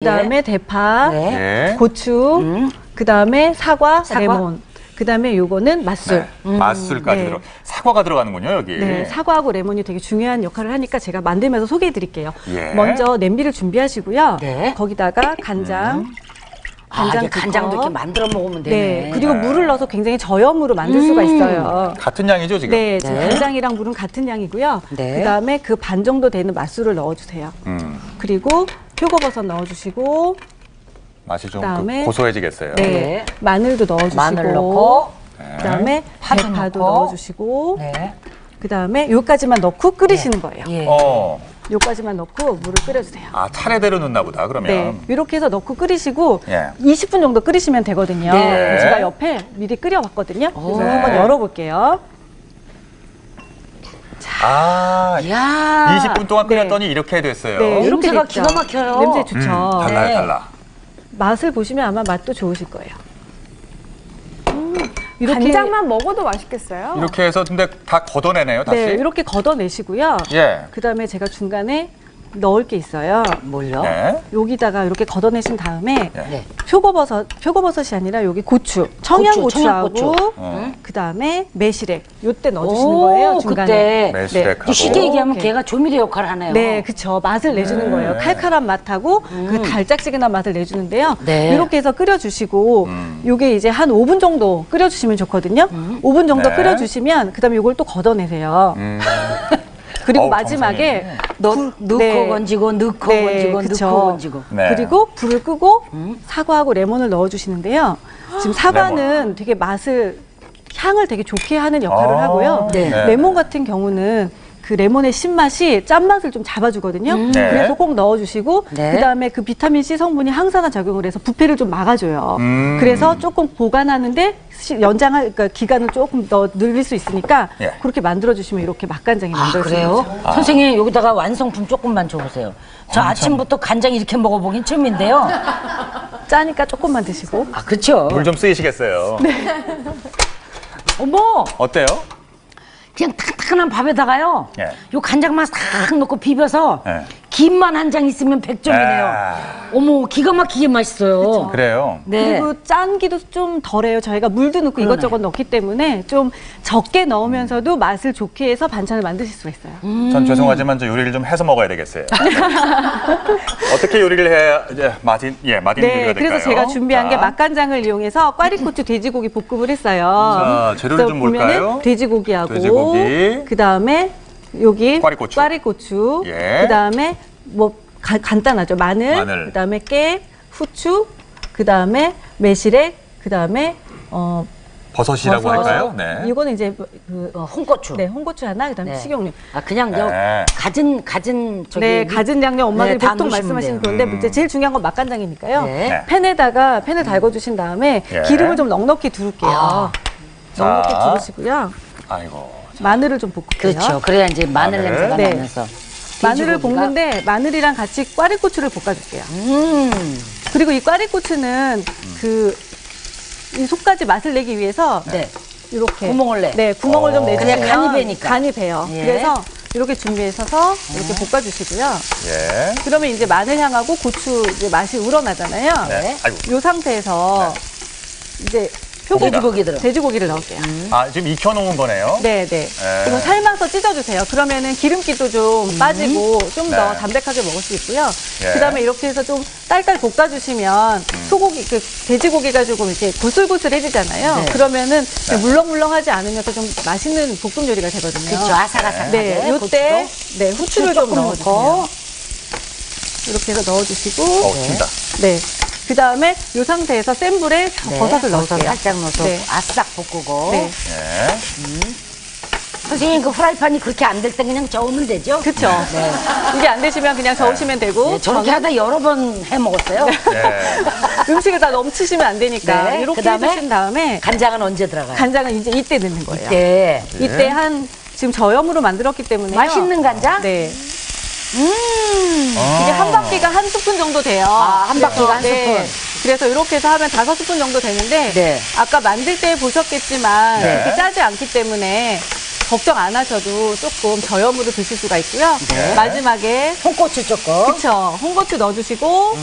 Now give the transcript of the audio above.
그다음에 대파, 네. 고추, 그다음에 사과, 레몬. 그다음에 요거는 맛술. 네. 맛술까지 네. 들어. 사과가 들어가는군요, 여기. 네, 사과하고 레몬이 되게 중요한 역할을 하니까 제가 만들면서 소개해 드릴게요. 예. 먼저 냄비를 준비하시고요. 네. 거기다가 간장. 이게 간장도 이렇게 만들어 먹으면 되네. 네, 그리고 물을 넣어서 굉장히 저염으로 만들 수가 있어요. 같은 양이죠, 지금? 네, 지금 간장이랑 물은 같은 양이고요. 네. 그다음에 그 반 정도 되는 맛술을 넣어주세요. 그리고 표고버섯 넣어주시고, 맛이 좀 그다음에 고소해지겠어요. 네, 마늘도 넣어주시고, 마늘 넣고, 그다음에 파도 대파도 넣고. 넣어주시고, 네. 그다음에 요까지만 넣고 끓이시는 거예요. 예. 요까지만 넣고 물을 끓여주세요. 아, 차례대로 넣나 보다, 그러면. 네, 이렇게 해서 넣고 끓이시고 예. 20분 정도 끓이시면 되거든요. 네. 제가 옆에 미리 끓여왔거든요. 그래서 네. 한번 열어볼게요. 아, 이야. 20분 동안 네. 끓였더니 이렇게 됐어요. 네, 이렇게 냄새가 됐죠. 기가 막혀요. 냄새 좋죠. 달라요, 네. 달라. 맛을 보시면 아마 맛도 좋으실 거예요. 이렇게 간장만 먹어도 맛있겠어요? 이렇게 해서 근데 다 걷어내네요, 다시. 네, 이렇게 걷어내시고요. 예. 그다음에 제가 중간에 넣을 게 있어요. 뭘요? 네. 여기다가 이렇게 걷어내신 다음에 네. 표고버섯이 아니라 여기 고추, 청양고추하고 청양고추. 그다음에 매실액 요때 넣어주시는 거예요, 중간에. 그때 매실액하고. 쉽게 얘기하면 이렇게. 걔가 조미료 역할을 하네요. 네, 그쵸. 맛을 내주는 거예요. 칼칼한 맛하고 그 달짝지근한 맛을 내주는데요. 네. 이렇게 해서 끓여주시고, 요게 이제 한 5분 정도 끓여주시면 좋거든요. 5분 정도 네. 끓여주시면, 그 다음에 요걸 또 걷어내세요. 그리고 어우, 마지막에 넣고 네. 건지고, 넣고 네, 건지고, 그쵸. 넣고 건지고. 네. 그리고 불을 끄고 사과하고 레몬을 넣어주시는데요. 지금 사과는 레몬. 되게 향을 되게 좋게 하는 역할을 아, 하고요. 네. 레몬 같은 경우는 그 레몬의 신맛이 짠맛을 좀 잡아주거든요. 네. 그래서 꼭 넣어주시고 네. 그다음에 그 비타민C 성분이 항산화 작용을 해서 부패를 좀 막아줘요. 그래서 조금 보관하는데 그러니까 기간을 조금 더 늘릴 수 있으니까 예. 그렇게 만들어주시면 이렇게 맛간장이 만들어져요. 그래요? 선생님 여기다가 완성품 조금만 줘보세요. 저 아침부터 간장 이렇게 먹어보긴 처음인데요. 짜니까 조금만 드시고. 그렇죠. 물 좀 쓰이시겠어요. 어머, 어때요? 그냥 탁탁한 밥에다가요. 예. 요 간장만 싹 넣고 비벼서 예. 김만 한 장 있으면 100점이네요. 아. 어머, 기가 막히게 맛있어요. 그래요. 네. 그리고 짠기도 좀 덜해요. 저희가 물도 넣고 이것저것 넣기 때문에 좀 적게 넣으면서도 맛을 좋게 해서 반찬을 만드실 수가 있어요. 전 죄송하지만 저 요리를 좀 해서 먹어야 되겠어요. 어떻게 요리를 해야 이제 맛있는 요리가 될까요? 그래서 제가 준비한 게 자, 맛간장을 이용해서 꽈리고추 돼지고기 볶음을 했어요. 자, 재료를 그래서 좀 볼까요? 보면은 돼지고기하고 돼지고기. 그다음에 여기 꽈리고추. 예. 그다음에 뭐 간단하죠. 마늘, 그다음에 깨, 후추, 그다음에 매실액, 그다음에 버섯이라고 버섯. 할까요? 네. 이거는 이제 홍고추. 네, 홍고추 하나, 그다음에 네. 식용유. 그냥 네. 네, 가진 저기 가진 양념 엄마들이 네, 다 보통 넣으시면 말씀하시는 돼요. 그런데 이제 제일 중요한 건 맛간장이니까요. 네. 팬을 달궈주신 다음에 예. 기름을 좀 넉넉히 두를게요. 넉넉히 자. 두르시고요. 아이고. 마늘을 좀 볶을게요. 그렇죠. 그래야 이제 마늘 마늘. 냄새가 네. 나면서 마늘을 돼지고기가- 볶는데 마늘이랑 같이 꽈리고추를 볶아줄게요. 그리고 이 꽈리고추는 이 속까지 맛을 내기 위해서 네. 이렇게 구멍을 내. 네, 구멍을 좀 내주시면 그냥 간이 배니까. 간이 배요. 예. 그래서 이렇게 준비해서 이렇게 볶아주시고요. 예. 그러면 이제 마늘 향하고 고추 이제 맛이 우러나잖아요. 네. 아이고. 이 상태에서 이제 돼지고기를 넣을게요. 아, 지금 익혀놓은 거네요. 네, 네. 이거 삶아서 찢어주세요. 그러면은 기름기도 좀 빠지고 좀 더 네. 담백하게 먹을 수 있고요. 예. 그다음에 이렇게 해서 좀 딸딸 볶아주시면 돼지고기가 조금 이렇게 고슬고슬해지잖아요. 네. 그러면은 물렁물렁하지 않으면서 좀 맛있는 볶음 요리가 되거든요. 그렇죠. 아삭아삭하게. 네, 요때 네, 후추를 좀 넣어주세요. 이렇게 해서 넣어주시고, 튄다. 네. 그 다음에 이 상태에서 센 불에 버섯을 넣을게요. 살짝 넣어서 네. 아싹 볶고. 네. 예. 선생님 그 프라이팬이 그렇게 안 될 때 그냥 저으면 되죠? 그쵸. 네. 이게 안 되시면 그냥 저으시면 되고. 네, 저렇게 하다 여러 번 해 먹었어요. 예. 음식을 다 넘치시면 안 되니까. 네, 이렇게 그다음에 해주신 다음에 간장은 언제 들어가요? 간장은 이제 이때 넣는 거예요. 네. 이때 지금 저염으로 만들었기 때문에. 맛있는 간장? 네. 이게 한 바퀴가 한 스푼 정도 돼요. 한 바퀴가 한 스푼. 그래서 이렇게 해서 하면 5스푼 정도 되는데 네. 아까 만들 때 보셨겠지만 네. 이렇게 짜지 않기 때문에 걱정 안 하셔도 조금 저염으로 드실 수가 있고요. 네. 마지막에 홍고추 조금. 그쵸. 홍고추 넣어주시고